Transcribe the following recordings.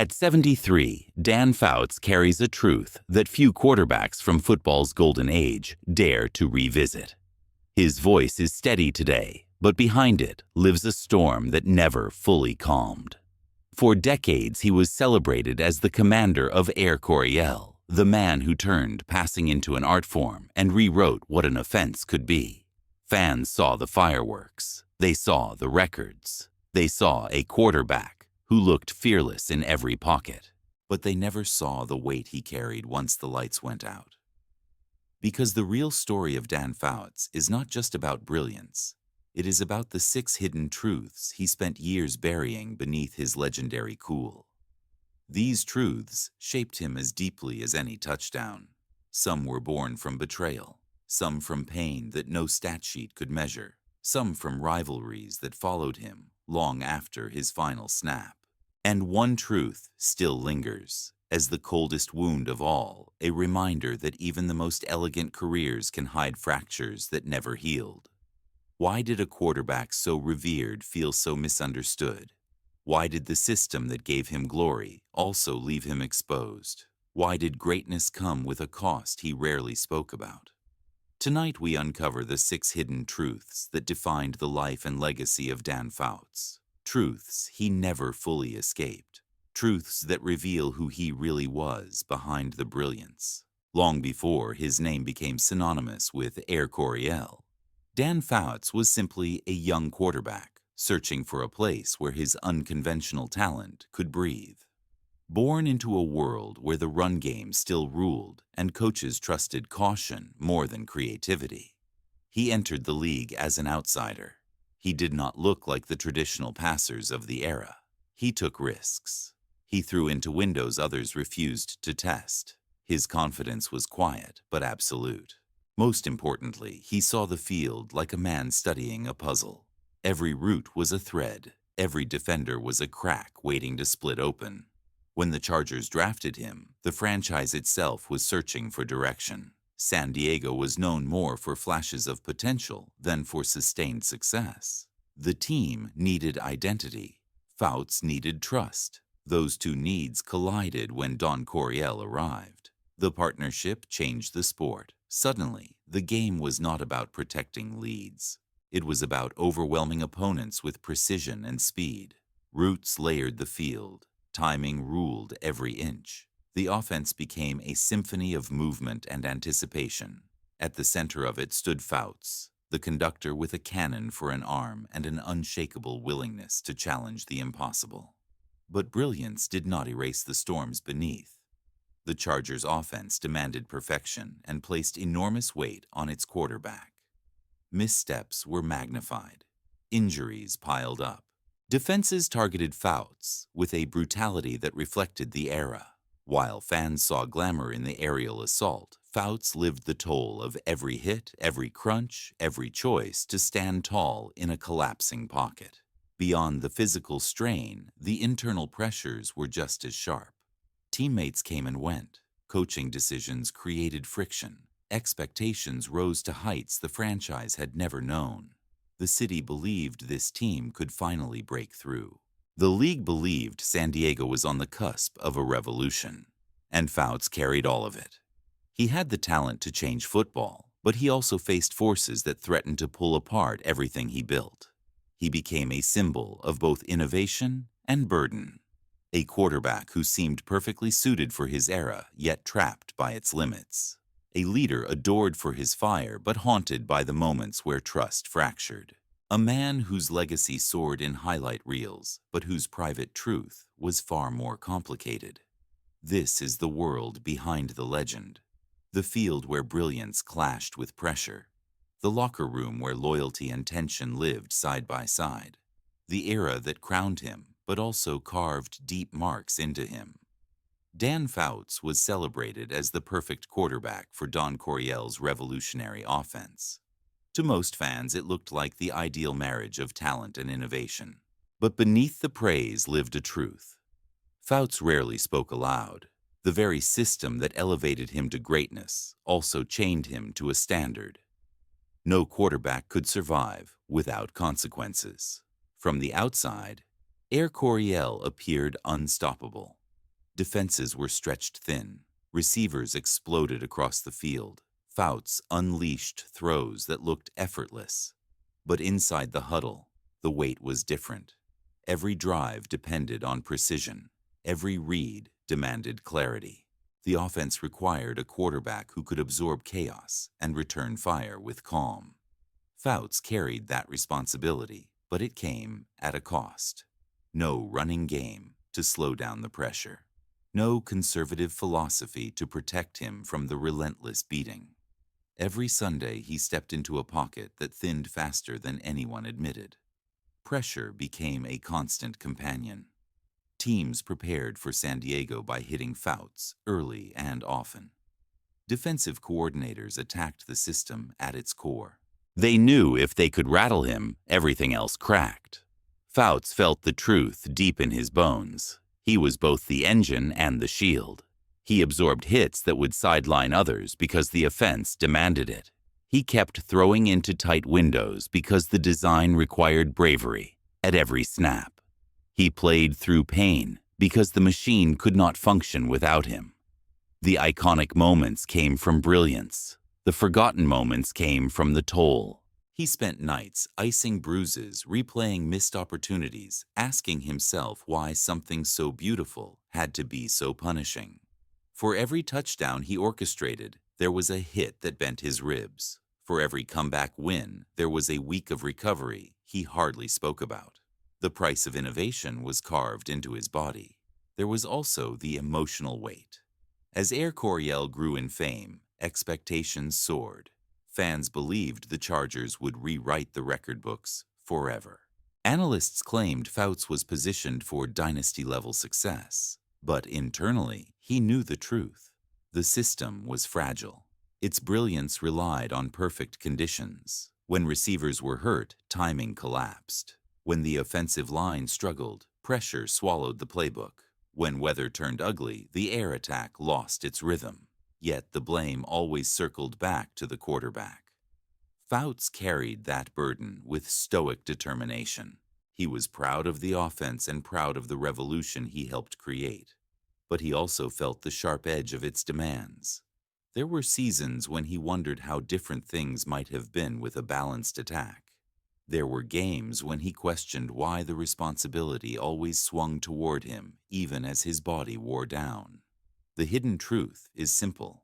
At 73, Dan Fouts carries a truth that few quarterbacks from football's golden age dare to revisit. His voice is steady today, but behind it lives a storm that never fully calmed. For decades, he was celebrated as the commander of Air Coryell, the man who turned passing into an art form and rewrote what an offense could be. Fans saw the fireworks. They saw the records. They saw a quarterback who looked fearless in every pocket. But they never saw the weight he carried once the lights went out. Because the real story of Dan Fouts is not just about brilliance. It is about the 6 hidden truths he spent years burying beneath his legendary cool. These truths shaped him as deeply as any touchdown. Some were born from betrayal, some from pain that no stat sheet could measure, some from rivalries that followed him long after his final snap. And one truth still lingers, as the coldest wound of all, a reminder that even the most elegant careers can hide fractures that never healed. Why did a quarterback so revered feel so misunderstood? Why did the system that gave him glory also leave him exposed? Why did greatness come with a cost he rarely spoke about? Tonight we uncover the 6 hidden truths that defined the life and legacy of Dan Fouts. Truths he never fully escaped. Truths that reveal who he really was behind the brilliance, long before his name became synonymous with Air Coryell. Dan Fouts was simply a young quarterback, searching for a place where his unconventional talent could breathe. Born into a world where the run game still ruled and coaches trusted caution more than creativity, he entered the league as an outsider. He did not look like the traditional passers of the era. He took risks. He threw into windows others refused to test. His confidence was quiet but absolute. Most importantly, he saw the field like a man studying a puzzle. Every route was a thread. Every defender was a crack waiting to split open. When the Chargers drafted him, the franchise itself was searching for direction. San Diego was known more for flashes of potential than for sustained success. The team needed identity. Fouts needed trust. Those two needs collided when Don Coryell arrived. The partnership changed the sport. Suddenly, the game was not about protecting leads. It was about overwhelming opponents with precision and speed. Routes layered the field. Timing ruled every inch. The offense became a symphony of movement and anticipation. At the center of it stood Fouts, the conductor with a cannon for an arm and an unshakable willingness to challenge the impossible. But brilliance did not erase the storms beneath. The Chargers' offense demanded perfection and placed enormous weight on its quarterback. Missteps were magnified. Injuries piled up. Defenses targeted Fouts with a brutality that reflected the era. While fans saw glamour in the aerial assault, Fouts lived the toll of every hit, every crunch, every choice to stand tall in a collapsing pocket. Beyond the physical strain, the internal pressures were just as sharp. Teammates came and went. Coaching decisions created friction. Expectations rose to heights the franchise had never known. The city believed this team could finally break through. The league believed San Diego was on the cusp of a revolution, and Fouts carried all of it. He had the talent to change football, but he also faced forces that threatened to pull apart everything he built. He became a symbol of both innovation and burden. A quarterback who seemed perfectly suited for his era, yet trapped by its limits. A leader adored for his fire, but haunted by the moments where trust fractured. A man whose legacy soared in highlight reels, but whose private truth was far more complicated. This is the world behind the legend. The field where brilliance clashed with pressure. The locker room where loyalty and tension lived side by side. The era that crowned him, but also carved deep marks into him. Dan Fouts was celebrated as the perfect quarterback for Don Coryell's revolutionary offense. To most fans, it looked like the ideal marriage of talent and innovation. But beneath the praise lived a truth. Fouts rarely spoke aloud. The very system that elevated him to greatness also chained him to a standard. No quarterback could survive without consequences. From the outside, Air Coryell appeared unstoppable. Defenses were stretched thin. Receivers exploded across the field. Fouts unleashed throws that looked effortless. But inside the huddle, the weight was different. Every drive depended on precision. Every read demanded clarity. The offense required a quarterback who could absorb chaos and return fire with calm. Fouts carried that responsibility, but it came at a cost. No running game to slow down the pressure. No conservative philosophy to protect him from the relentless beating. Every Sunday he stepped into a pocket that thinned faster than anyone admitted. Pressure became a constant companion. Teams prepared for San Diego by hitting Fouts early and often. Defensive coordinators attacked the system at its core. They knew if they could rattle him, everything else cracked. Fouts felt the truth deep in his bones. He was both the engine and the shield. He absorbed hits that would sideline others because the offense demanded it. He kept throwing into tight windows because the design required bravery at every snap. He played through pain because the machine could not function without him. The iconic moments came from brilliance. The forgotten moments came from the toll. He spent nights icing bruises, replaying missed opportunities, asking himself why something so beautiful had to be so punishing. For every touchdown he orchestrated, there was a hit that bent his ribs. For every comeback win, there was a week of recovery he hardly spoke about. The price of innovation was carved into his body. There was also the emotional weight. As Coryell grew in fame, expectations soared. Fans believed the Chargers would rewrite the record books forever. Analysts claimed Fouts was positioned for dynasty-level success, but internally, he knew the truth. The system was fragile. Its brilliance relied on perfect conditions. When receivers were hurt, timing collapsed. When the offensive line struggled, pressure swallowed the playbook. When weather turned ugly, the air attack lost its rhythm. Yet the blame always circled back to the quarterback. Fouts carried that burden with stoic determination. He was proud of the offense and proud of the revolution he helped create. But he also felt the sharp edge of its demands. There were seasons when he wondered how different things might have been with a balanced attack. There were games when he questioned why the responsibility always swung toward him, even as his body wore down. The hidden truth is simple.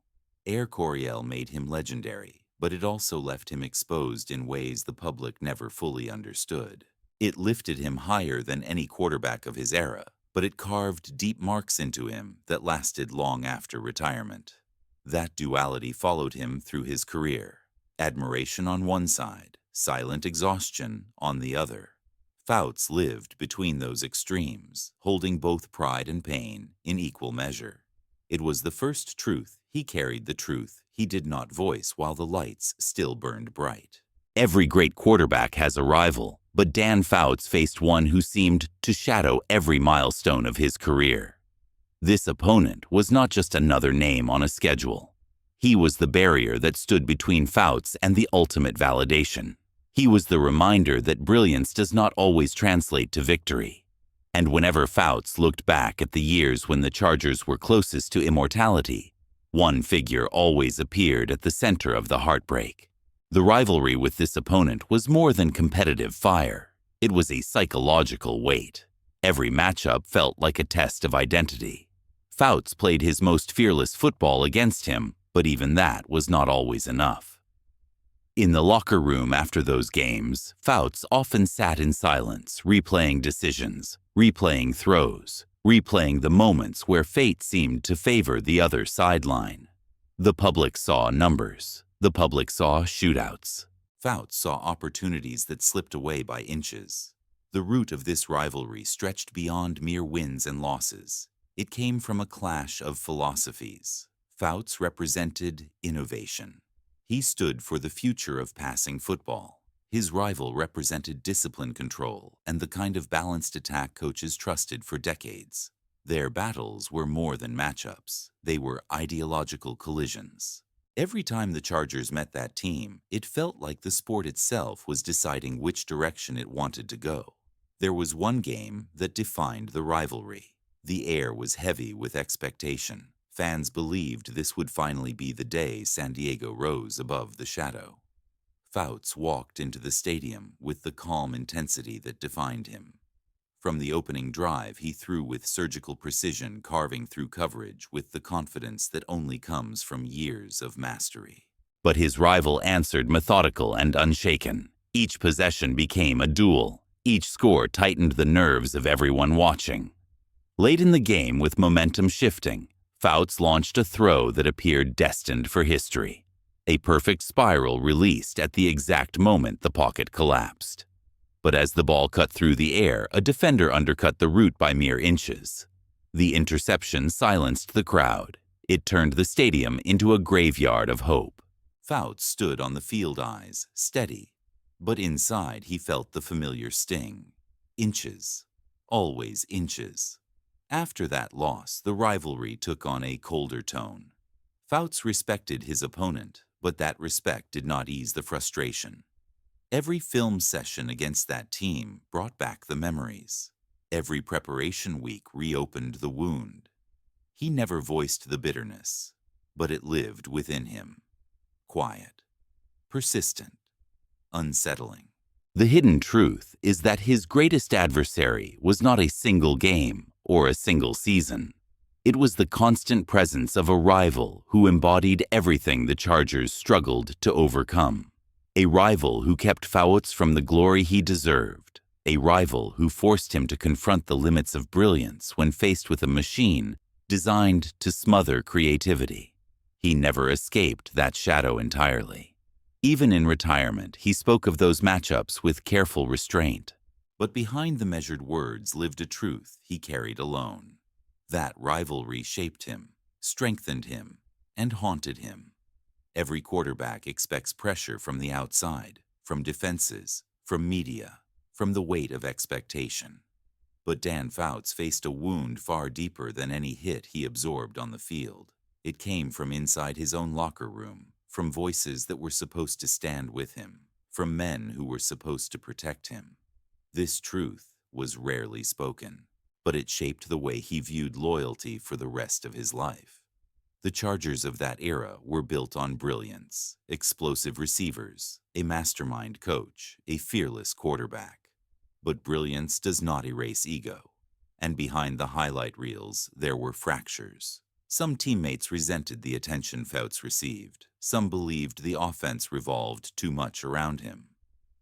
Coryell made him legendary, but it also left him exposed in ways the public never fully understood. It lifted him higher than any quarterback of his era, but it carved deep marks into him that lasted long after retirement. That duality followed him through his career. Admiration on one side, silent exhaustion on the other. Fouts lived between those extremes, holding both pride and pain in equal measure. It was the first truth. He carried the truth he did not voice while the lights still burned bright. Every great quarterback has a rival, but Dan Fouts faced one who seemed to shadow every milestone of his career. This opponent was not just another name on a schedule. He was the barrier that stood between Fouts and the ultimate validation. He was the reminder that brilliance does not always translate to victory. And whenever Fouts looked back at the years when the Chargers were closest to immortality, one figure always appeared at the center of the heartbreak. The rivalry with this opponent was more than competitive fire. It was a psychological weight. Every matchup felt like a test of identity. Fouts played his most fearless football against him, but even that was not always enough. In the locker room after those games, Fouts often sat in silence, replaying decisions, replaying throws, replaying the moments where fate seemed to favor the other sideline. The public saw numbers. The public saw shootouts. Fouts saw opportunities that slipped away by inches. The root of this rivalry stretched beyond mere wins and losses. It came from a clash of philosophies. Fouts represented innovation. He stood for the future of passing football. His rival represented discipline control and the kind of balanced attack coaches trusted for decades. Their battles were more than matchups. They were ideological collisions. Every time the Chargers met that team, it felt like the sport itself was deciding which direction it wanted to go. There was one game that defined the rivalry. The air was heavy with expectation. Fans believed this would finally be the day San Diego rose above the shadow. Fouts walked into the stadium with the calm intensity that defined him. From the opening drive, he threw with surgical precision, carving through coverage with the confidence that only comes from years of mastery. But his rival answered methodical and unshaken. Each possession became a duel. Each score tightened the nerves of everyone watching. Late in the game, with momentum shifting, Fouts launched a throw that appeared destined for history. A perfect spiral released at the exact moment the pocket collapsed. But as the ball cut through the air, a defender undercut the route by mere inches. The interception silenced the crowd. It turned the stadium into a graveyard of hope. Fouts stood on the field, eyes steady, but inside he felt the familiar sting. Inches. Always inches. After that loss, the rivalry took on a colder tone. Fouts respected his opponent, but that respect did not ease the frustration. Every film session against that team brought back the memories. Every preparation week reopened the wound. He never voiced the bitterness, but it lived within him. Quiet, persistent, unsettling. The hidden truth is that his greatest adversary was not a single game or a single season. It was the constant presence of a rival who embodied everything the Chargers struggled to overcome. A rival who kept Fouts from the glory he deserved. A rival who forced him to confront the limits of brilliance when faced with a machine designed to smother creativity. He never escaped that shadow entirely. Even in retirement, he spoke of those matchups with careful restraint. But behind the measured words lived a truth he carried alone. That rivalry shaped him, strengthened him, and haunted him. Every quarterback expects pressure from the outside, from defenses, from media, from the weight of expectation. But Dan Fouts faced a wound far deeper than any hit he absorbed on the field. It came from inside his own locker room, from voices that were supposed to stand with him, from men who were supposed to protect him. This truth was rarely spoken, but it shaped the way he viewed loyalty for the rest of his life. The Chargers of that era were built on brilliance, explosive receivers, a mastermind coach, a fearless quarterback. But brilliance does not erase ego, and behind the highlight reels there were fractures. Some teammates resented the attention Fouts received. Some believed the offense revolved too much around him.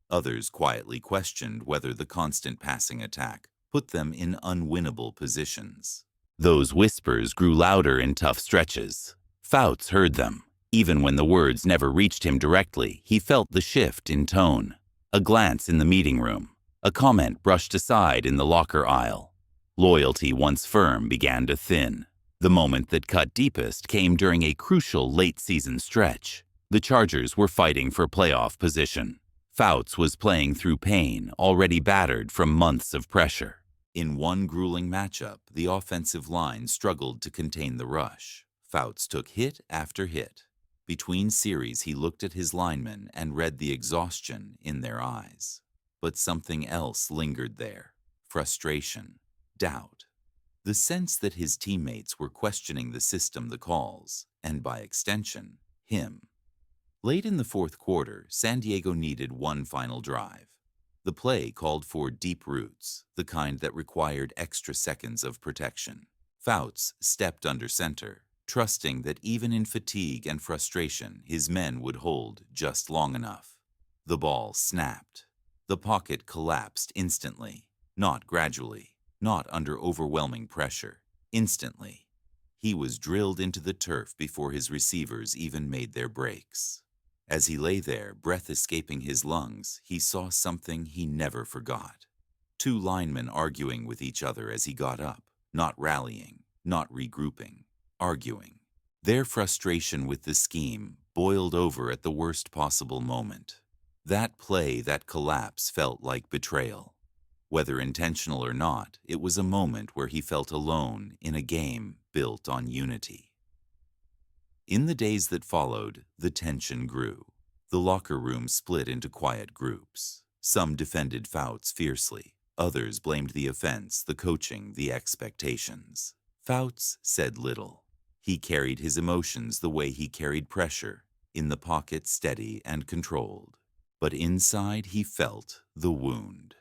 Others quietly questioned whether the constant passing attack put them in unwinnable positions. Those whispers grew louder in tough stretches. Fouts heard them. Even when the words never reached him directly, he felt the shift in tone. A glance in the meeting room. A comment brushed aside in the locker aisle. Loyalty, once firm, began to thin. The moment that cut deepest came during a crucial late-season stretch. The Chargers were fighting for playoff position. Fouts was playing through pain, already battered from months of pressure. In one grueling matchup, the offensive line struggled to contain the rush. Fouts took hit after hit. Between series, he looked at his linemen and read the exhaustion in their eyes. But something else lingered there. Frustration, doubt. The sense that his teammates were questioning the system, the calls, and by extension, him. Late in the fourth quarter, San Diego needed one final drive. The play called for deep routes, the kind that required extra seconds of protection. Fouts stepped under center, trusting that even in fatigue and frustration, his men would hold just long enough. The ball snapped. The pocket collapsed instantly, not gradually, not under overwhelming pressure, instantly. He was drilled into the turf before his receivers even made their breaks. As he lay there, breath escaping his lungs, he saw something he never forgot. Two linemen arguing with each other as he got up, not rallying, not regrouping, arguing. Their frustration with the scheme boiled over at the worst possible moment. That play, that collapse, felt like betrayal. Whether intentional or not, it was a moment where he felt alone in a game built on unity. In the days that followed, the tension grew. The locker room split into quiet groups. Some defended Fouts fiercely. Others blamed the offense, the coaching, the expectations. Fouts said little. He carried his emotions the way he carried pressure, in the pocket steady and controlled. But inside he felt the wound.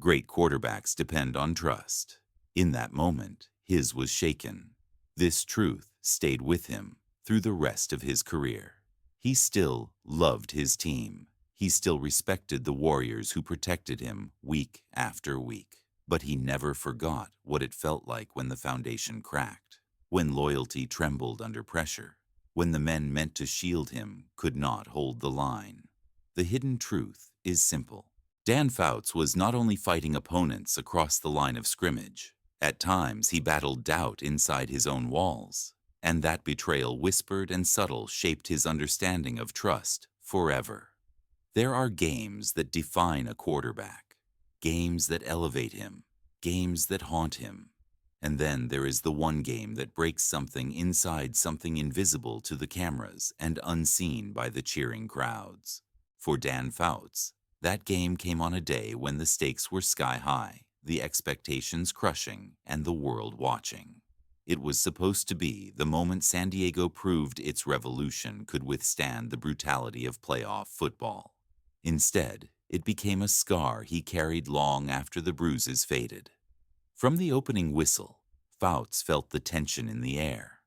Great quarterbacks depend on trust. In that moment, his was shaken. This truth stayed with him through the rest of his career. He still loved his team. He still respected the warriors who protected him week after week. But he never forgot what it felt like when the foundation cracked, when loyalty trembled under pressure, when the men meant to shield him could not hold the line. The hidden truth is simple. Dan Fouts was not only fighting opponents across the line of scrimmage. At times he battled doubt inside his own walls, and that betrayal, whispered and subtle, shaped his understanding of trust forever. There are games that define a quarterback, games that elevate him, games that haunt him. And then there is the one game that breaks something inside, something invisible to the cameras and unseen by the cheering crowds. For Dan Fouts, that game came on a day when the stakes were sky high, the expectations crushing, and the world watching. It was supposed to be the moment San Diego proved its revolution could withstand the brutality of playoff football. Instead, it became a scar he carried long after the bruises faded. From the opening whistle, Fouts felt the tension in the air.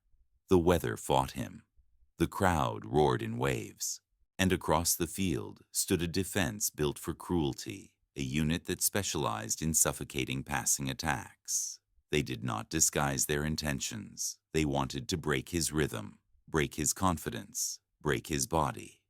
The weather fought him. The crowd roared in waves. And across the field stood a defense built for cruelty, a unit that specialized in suffocating passing attacks. They did not disguise their intentions. They wanted to break his rhythm, break his confidence, break his body.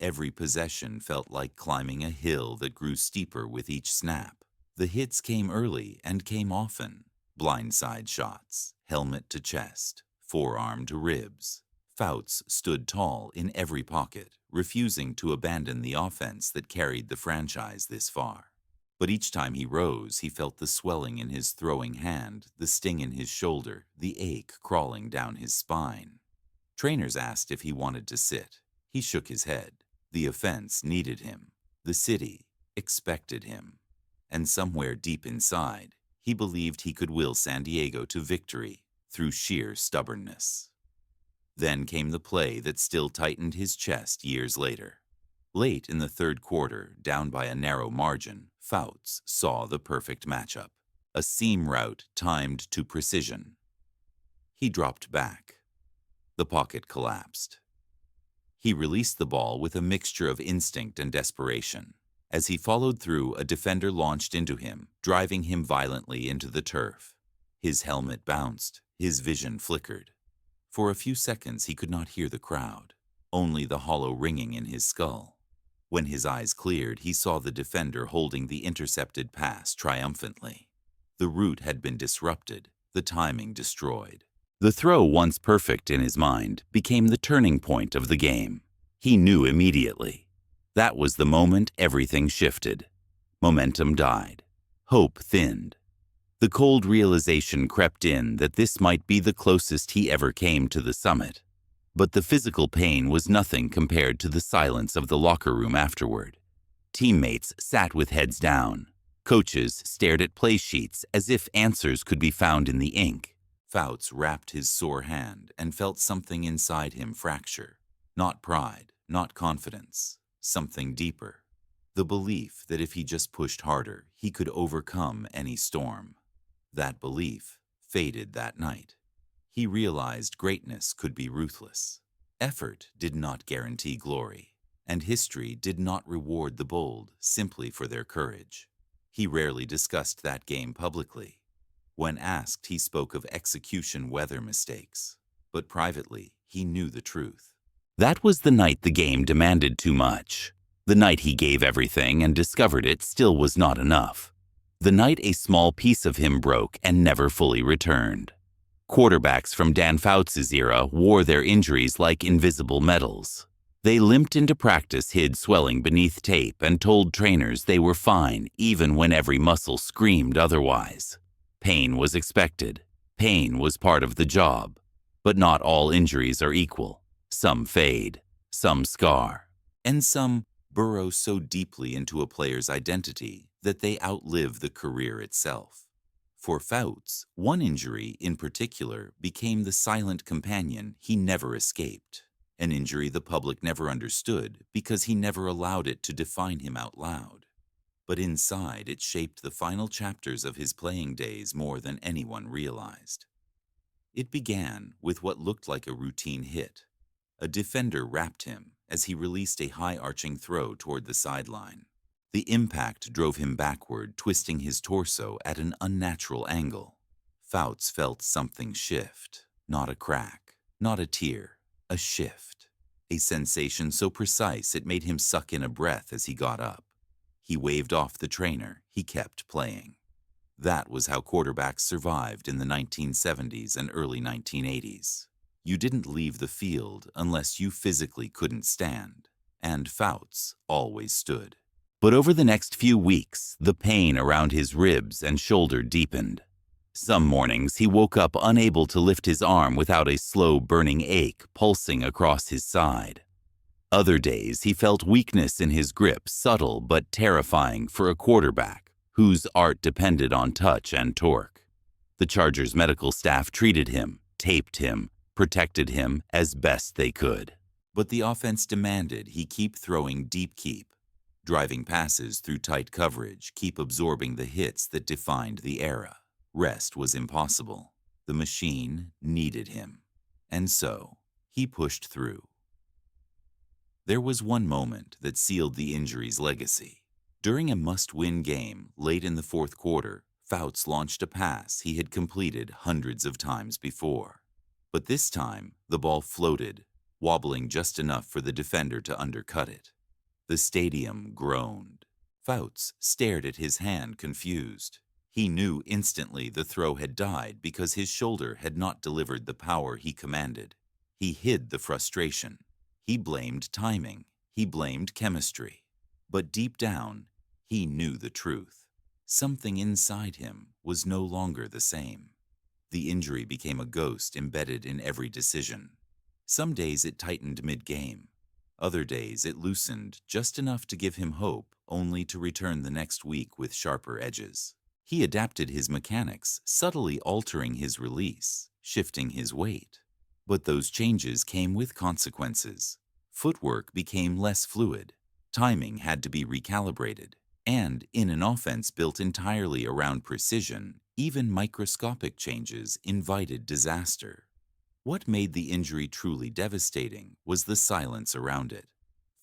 Every possession felt like climbing a hill that grew steeper with each snap. The hits came early and came often. Blindside shots, helmet to chest, forearm to ribs. Fouts stood tall in every pocket, refusing to abandon the offense that carried the franchise this far. But each time he rose, he felt the swelling in his throwing hand, the sting in his shoulder, the ache crawling down his spine. Trainers asked if he wanted to sit. He shook his head. The offense needed him. The city expected him. And somewhere deep inside, he believed he could will San Diego to victory through sheer stubbornness. Then came the play that still tightened his chest years later. Late in the third quarter, down by a narrow margin, Fouts saw the perfect matchup, a seam route timed to precision. He dropped back. The pocket collapsed. He released the ball with a mixture of instinct and desperation. As he followed through, a defender launched into him, driving him violently into the turf. His helmet bounced, his vision flickered. For a few seconds he could not hear the crowd, only the hollow ringing in his skull. When his eyes cleared, he saw the defender holding the intercepted pass triumphantly. The route had been disrupted, the timing destroyed. The throw, once perfect in his mind, became the turning point of the game. He knew immediately. That was the moment everything shifted. Momentum died. Hope thinned. The cold realization crept in that this might be the closest he ever came to the summit. But the physical pain was nothing compared to the silence of the locker room afterward. Teammates sat with heads down. Coaches stared at play sheets as if answers could be found in the ink. Fouts wrapped his sore hand and felt something inside him fracture. Not pride, not confidence, something deeper. The belief that if he just pushed harder, he could overcome any storm. That belief faded that night. He realized greatness could be ruthless. Effort did not guarantee glory, and history did not reward the bold simply for their courage. He rarely discussed that game publicly. When asked, he spoke of execution weather mistakes, but privately, he knew the truth. That was the night the game demanded too much. The night he gave everything and discovered it still was not enough. The night a small piece of him broke and never fully returned. Quarterbacks from Dan Fouts' era wore their injuries like invisible medals. They limped into practice, hid swelling beneath tape, and told trainers they were fine even when every muscle screamed otherwise. Pain was expected. Pain was part of the job. But not all injuries are equal. Some fade, some scar, and some burrow so deeply into a player's identity that they outlive the career itself. For Fouts, one injury in particular became the silent companion he never escaped, an injury the public never understood because he never allowed it to define him out loud. But inside, it shaped the final chapters of his playing days more than anyone realized. It began with what looked like a routine hit. A defender wrapped him as he released a high-arching throw toward the sideline. The impact drove him backward, twisting his torso at an unnatural angle. Fouts felt something shift, not a crack, not a tear, a shift. A sensation so precise it made him suck in a breath as he got up. He waved off the trainer. He kept playing. That was how quarterbacks survived in the 1970s and early 1980s. You didn't leave the field unless you physically couldn't stand, and Fouts always stood. But over the next few weeks, the pain around his ribs and shoulder deepened. Some mornings he woke up unable to lift his arm without a slow burning ache pulsing across his side. Other days he felt weakness in his grip, subtle but terrifying for a quarterback whose art depended on touch and torque. The Chargers' medical staff treated him, taped him, protected him as best they could. But the offense demanded he keep throwing deep keep, driving passes through tight coverage, keep absorbing the hits that defined the era. Rest was impossible. The machine needed him. And so, he pushed through. There was one moment that sealed the injury's legacy. During a must-win game late in the fourth quarter, Fouts launched a pass he had completed hundreds of times before. But this time, the ball floated, wobbling just enough for the defender to undercut it. The stadium groaned. Fouts stared at his hand, confused. He knew instantly the throw had died because his shoulder had not delivered the power he commanded. He hid the frustration. He blamed timing. He blamed chemistry. But deep down, he knew the truth. Something inside him was no longer the same. The injury became a ghost embedded in every decision. Some days it tightened mid-game. Other days it loosened just enough to give him hope, only to return the next week with sharper edges. He adapted his mechanics, subtly altering his release, shifting his weight. But those changes came with consequences. Footwork became less fluid. Timing had to be recalibrated. And in an offense built entirely around precision, even microscopic changes invited disaster. What made the injury truly devastating was the silence around it.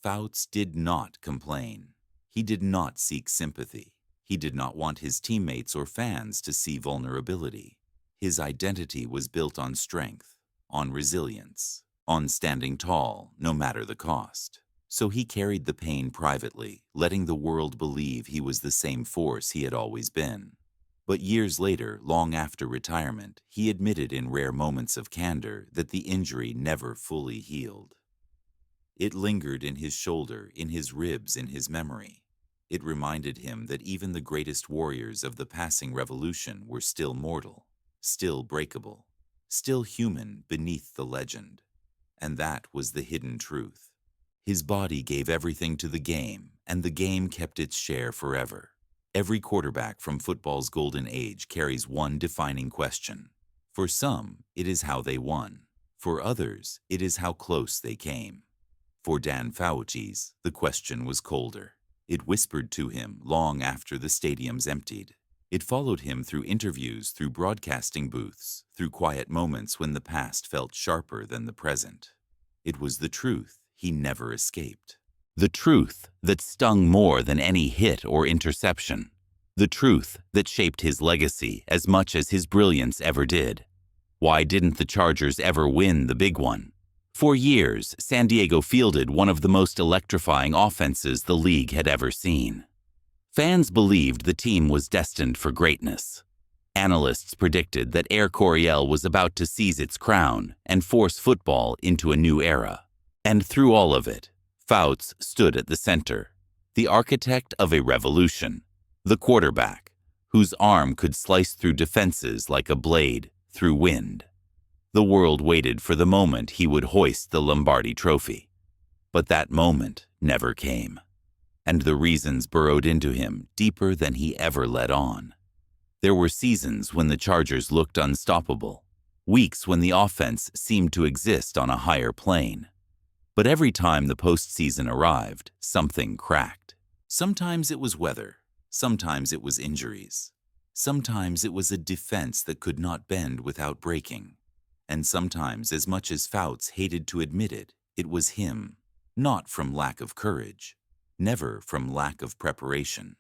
Fouts did not complain. He did not seek sympathy. He did not want his teammates or fans to see vulnerability. His identity was built on strength, on resilience, on standing tall, no matter the cost. So he carried the pain privately, letting the world believe he was the same force he had always been. But years later, long after retirement, he admitted in rare moments of candor that the injury never fully healed. It lingered in his shoulder, in his ribs, in his memory. It reminded him that even the greatest warriors of the passing revolution were still mortal, still breakable, still human beneath the legend. And that was the hidden truth. His body gave everything to the game, and the game kept its share forever. Every quarterback from football's golden age carries one defining question. For some, it is how they won. For others, it is how close they came. For Dan Fouts, the question was colder. It whispered to him long after the stadiums emptied. It followed him through interviews, through broadcasting booths, through quiet moments when the past felt sharper than the present. It was the truth he never escaped. The truth that stung more than any hit or interception. The truth that shaped his legacy as much as his brilliance ever did. Why didn't the Chargers ever win the big one? For years, San Diego fielded one of the most electrifying offenses the league had ever seen. Fans believed the team was destined for greatness. Analysts predicted that Coryell was about to seize its crown and force football into a new era. And through all of it, Fouts stood at the center, the architect of a revolution, the quarterback, whose arm could slice through defenses like a blade through wind. The world waited for the moment he would hoist the Lombardi trophy. But that moment never came. and the reasons burrowed into him deeper than he ever let on. There were seasons when the Chargers looked unstoppable, weeks when the offense seemed to exist on a higher plane. But every time the postseason arrived, something cracked. Sometimes it was weather, sometimes it was injuries, sometimes it was a defense that could not bend without breaking, and sometimes, as much as Fouts hated to admit it, it was him, not from lack of courage, never from lack of preparation,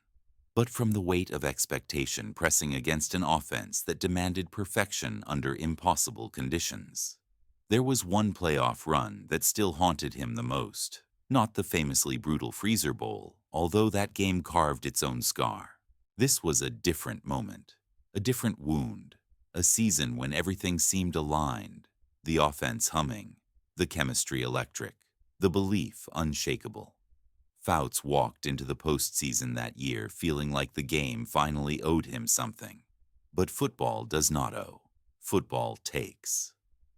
but from the weight of expectation pressing against an offense that demanded perfection under impossible conditions. There was one playoff run that still haunted him the most, not the famously brutal Freezer Bowl, although that game carved its own scar. This was a different moment, a different wound, a season when everything seemed aligned, the offense humming, the chemistry electric, the belief unshakable. Fouts walked into the postseason that year feeling like the game finally owed him something. But football does not owe. Football takes.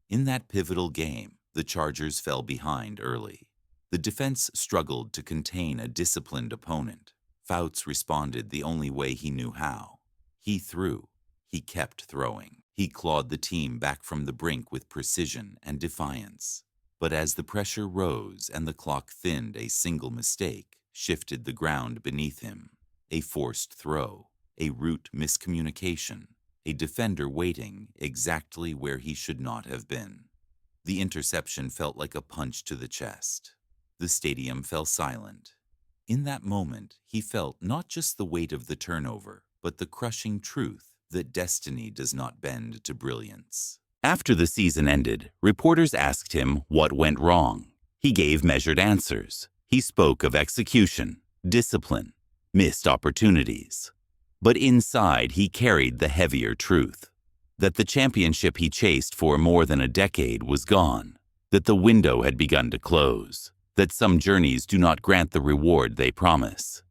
In that pivotal game, the Chargers fell behind early. The defense struggled to contain a disciplined opponent. Fouts responded the only way he knew how. He threw. He kept throwing. He clawed the team back from the brink with precision and defiance. But as the pressure rose and the clock thinned, a single mistake shifted the ground beneath him. A forced throw, a route miscommunication, a defender waiting exactly where he should not have been. The interception felt like a punch to the chest. The stadium fell silent. In that moment, he felt not just the weight of the turnover, but the crushing truth that destiny does not bend to brilliance. After the season ended, reporters asked him what went wrong. He gave measured answers. He spoke of execution, discipline, missed opportunities. But inside, he carried the heavier truth, that the championship he chased for more than a decade was gone, that the window had begun to close, that some journeys do not grant the reward they promise.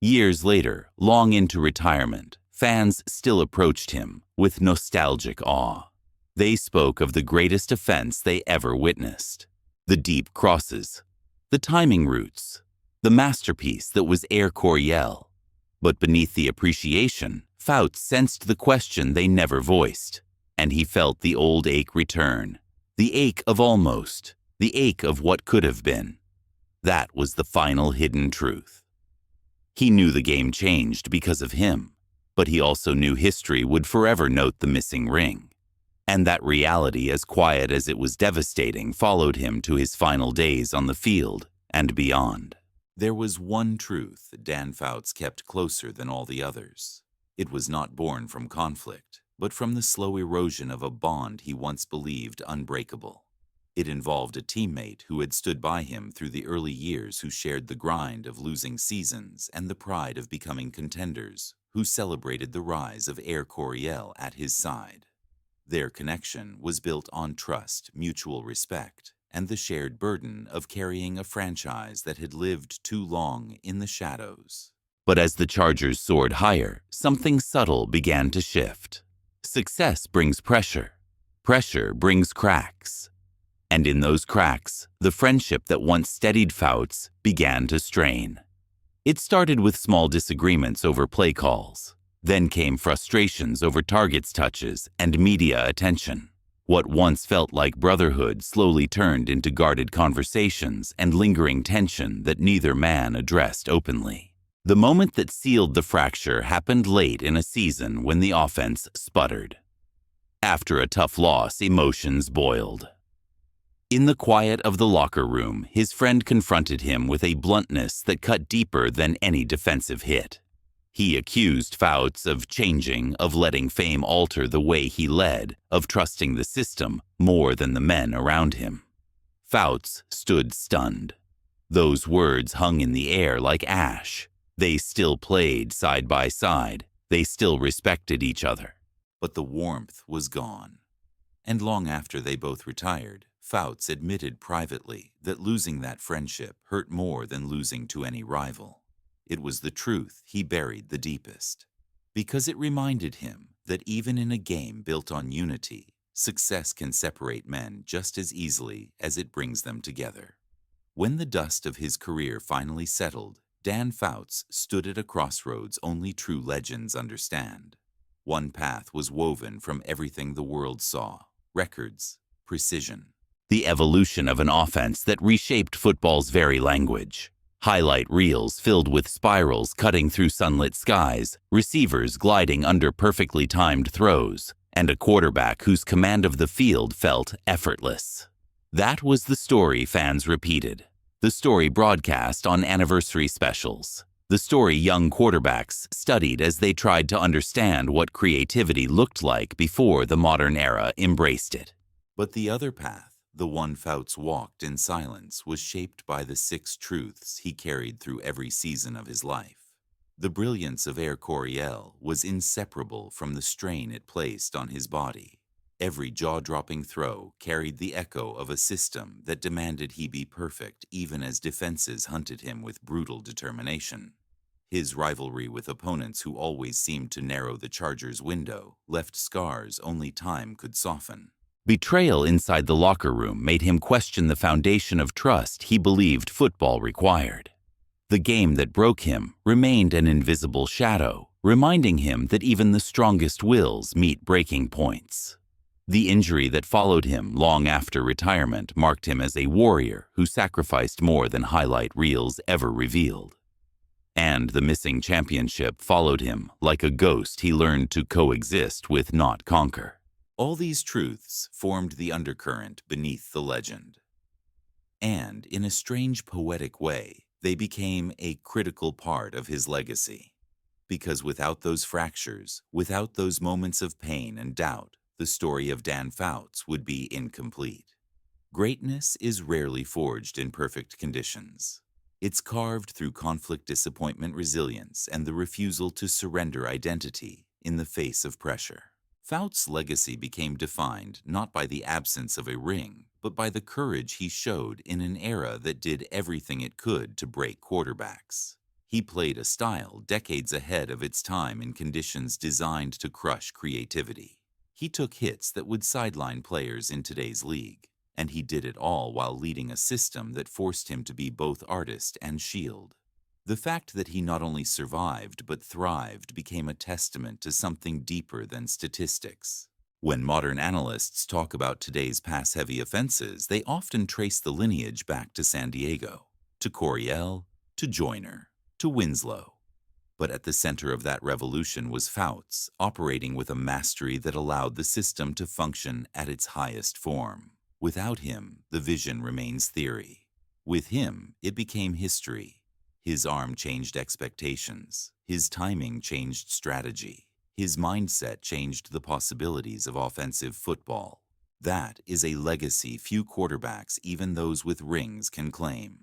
Years later, long into retirement, fans still approached him with nostalgic awe. They spoke of the greatest offense they ever witnessed, the deep crosses, the timing routes, the masterpiece that was Coryell. But beneath the appreciation, Fouts sensed the question they never voiced, and he felt the old ache return, the ache of almost, the ache of what could have been. That was the final hidden truth. He knew the game changed because of him, but he also knew history would forever note the missing ring. And that reality, as quiet as it was devastating, followed him to his final days on the field and beyond. There was one truth Dan Fouts kept closer than all the others. It was not born from conflict, but from the slow erosion of a bond he once believed unbreakable. It involved a teammate who had stood by him through the early years, who shared the grind of losing seasons and the pride of becoming contenders, who celebrated the rise of Coryell at his side. Their connection was built on trust, mutual respect, and the shared burden of carrying a franchise that had lived too long in the shadows. But as the Chargers soared higher, something subtle began to shift. Success brings pressure. Pressure brings cracks. And in those cracks, the friendship that once steadied Fouts began to strain. It started with small disagreements over play calls. Then came frustrations over targets touches and media attention. What once felt like brotherhood slowly turned into guarded conversations and lingering tension that neither man addressed openly. The moment that sealed the fracture happened late in a season when the offense sputtered. After a tough loss, emotions boiled. In the quiet of the locker room, his friend confronted him with a bluntness that cut deeper than any defensive hit. He accused Fouts of changing, of letting fame alter the way he led, of trusting the system more than the men around him. Fouts stood stunned. Those words hung in the air like ash. They still played side by side. They still respected each other. But the warmth was gone. And long after they both retired, Fouts admitted privately that losing that friendship hurt more than losing to any rival. It was the truth he buried the deepest, because it reminded him that even in a game built on unity, success can separate men just as easily as it brings them together. When the dust of his career finally settled, Dan Fouts stood at a crossroads only true legends understand. One path was woven from everything the world saw: records, precision, the evolution of an offense that reshaped football's very language. Highlight reels filled with spirals cutting through sunlit skies, receivers gliding under perfectly timed throws, and a quarterback whose command of the field felt effortless. That was the story fans repeated, the story broadcast on anniversary specials, the story young quarterbacks studied as they tried to understand what creativity looked like before the modern era embraced it. But the other path, the one Fouts walked in silence, was shaped by the 6 truths he carried through every season of his life. The brilliance of Coryell was inseparable from the strain it placed on his body. Every jaw-dropping throw carried the echo of a system that demanded he be perfect even as defenses hunted him with brutal determination. His rivalry with opponents who always seemed to narrow the Chargers' window left scars only time could soften. Betrayal inside the locker room made him question the foundation of trust he believed football required. The game that broke him remained an invisible shadow, reminding him that even the strongest wills meet breaking points. The injury that followed him long after retirement marked him as a warrior who sacrificed more than highlight reels ever revealed. And the missing championship followed him like a ghost he learned to coexist with, not conquer. All these truths formed the undercurrent beneath the legend. And, in a strange poetic way, they became a critical part of his legacy. Because without those fractures, without those moments of pain and doubt, the story of Dan Fouts would be incomplete. Greatness is rarely forged in perfect conditions. It's carved through conflict, disappointment, resilience, and the refusal to surrender identity in the face of pressure. Fouts' legacy became defined not by the absence of a ring, but by the courage he showed in an era that did everything it could to break quarterbacks. He played a style decades ahead of its time in conditions designed to crush creativity. He took hits that would sideline players in today's league, and he did it all while leading a system that forced him to be both artist and shield. The fact that he not only survived but thrived became a testament to something deeper than statistics. When modern analysts talk about today's pass-heavy offenses, they often trace the lineage back to San Diego, to Coryell, to Joyner, to Winslow. But at the center of that revolution was Fouts, operating with a mastery that allowed the system to function at its highest form. Without him, the vision remains theory. With him, it became history. His arm changed expectations. His timing changed strategy. His mindset changed the possibilities of offensive football. That is a legacy few quarterbacks, even those with rings, can claim.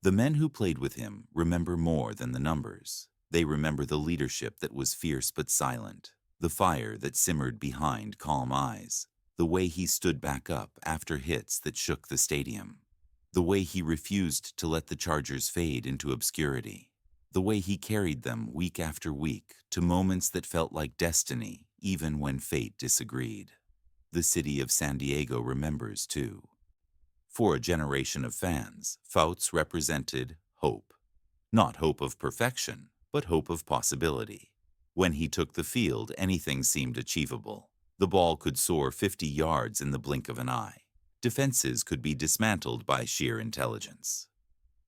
The men who played with him remember more than the numbers. They remember the leadership that was fierce but silent, the fire that simmered behind calm eyes, the way he stood back up after hits that shook the stadium. The way he refused to let the Chargers fade into obscurity. The way he carried them week after week to moments that felt like destiny, even when fate disagreed. The city of San Diego remembers, too. For a generation of fans, Fouts represented hope. Not hope of perfection, but hope of possibility. When he took the field, anything seemed achievable. The ball could soar 50 yards in the blink of an eye. Defenses could be dismantled by sheer intelligence.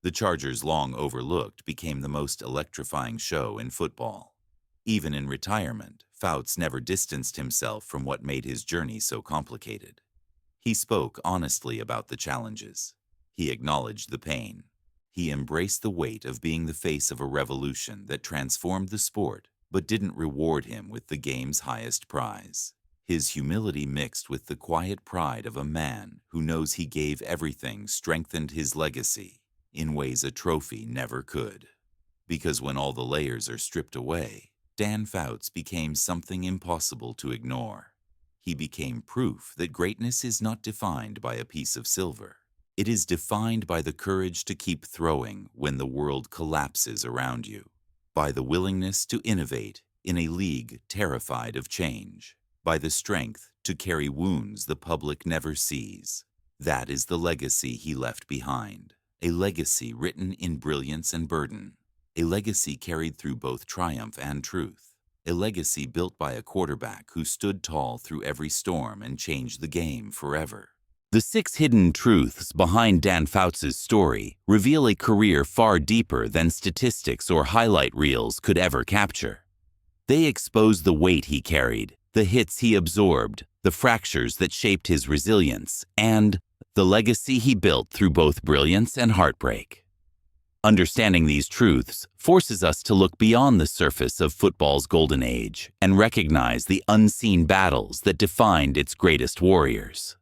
The Chargers' long overlooked became the most electrifying show in football. Even in retirement, Fouts never distanced himself from what made his journey so complicated. He spoke honestly about the challenges. He acknowledged the pain. He embraced the weight of being the face of a revolution that transformed the sport, but didn't reward him with the game's highest prize. His humility mixed with the quiet pride of a man who knows he gave everything strengthened his legacy in ways a trophy never could. Because when all the layers are stripped away, Dan Fouts became something impossible to ignore. He became proof that greatness is not defined by a piece of silver. It is defined by the courage to keep throwing when the world collapses around you, by the willingness to innovate in a league terrified of change, by the strength to carry wounds the public never sees. That is the legacy he left behind, a legacy written in brilliance and burden, A legacy carried through both triumph and truth. A legacy built by a quarterback who stood tall through every storm and changed the game forever. The 6 hidden truths behind Dan Fouts' story reveal a career far deeper than statistics or highlight reels could ever capture. They expose the weight he carried, the hits he absorbed, the fractures that shaped his resilience, and the legacy he built through both brilliance and heartbreak. Understanding these truths forces us to look beyond the surface of football's golden age and recognize the unseen battles that defined its greatest warriors.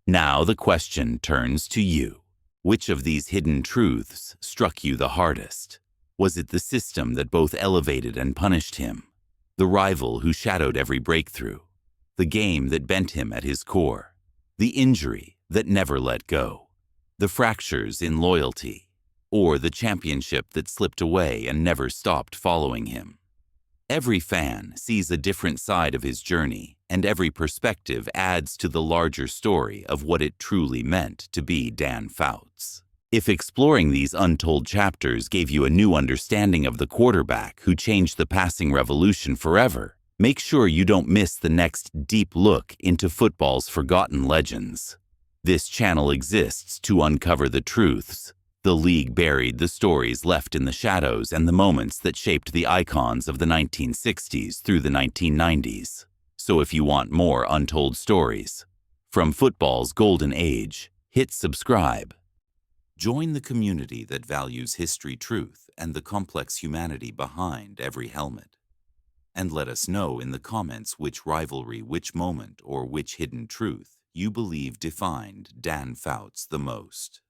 Now the question turns to you. Which of these hidden truths struck you the hardest? Was it the system that both elevated and punished him? The rival who shadowed every breakthrough? The game that bent him at his core? The injury that never let go? The fractures in loyalty? Or the championship that slipped away and never stopped following him? Every fan sees a different side of his journey, and every perspective adds to the larger story of what it truly meant to be Dan Fouts. If exploring these untold chapters gave you a new understanding of the quarterback who changed the passing revolution forever, make sure you don't miss the next deep look into football's forgotten legends. This channel exists to uncover the truths. The league buried, the stories left in the shadows, and the moments that shaped the icons of the 1960s through the 1990s. So if you want more untold stories from football's golden age, hit subscribe. Join the community that values history, truth, and the complex humanity behind every helmet. And let us know in the comments which rivalry, which moment, or which hidden truth you believe defined Dan Fouts the most.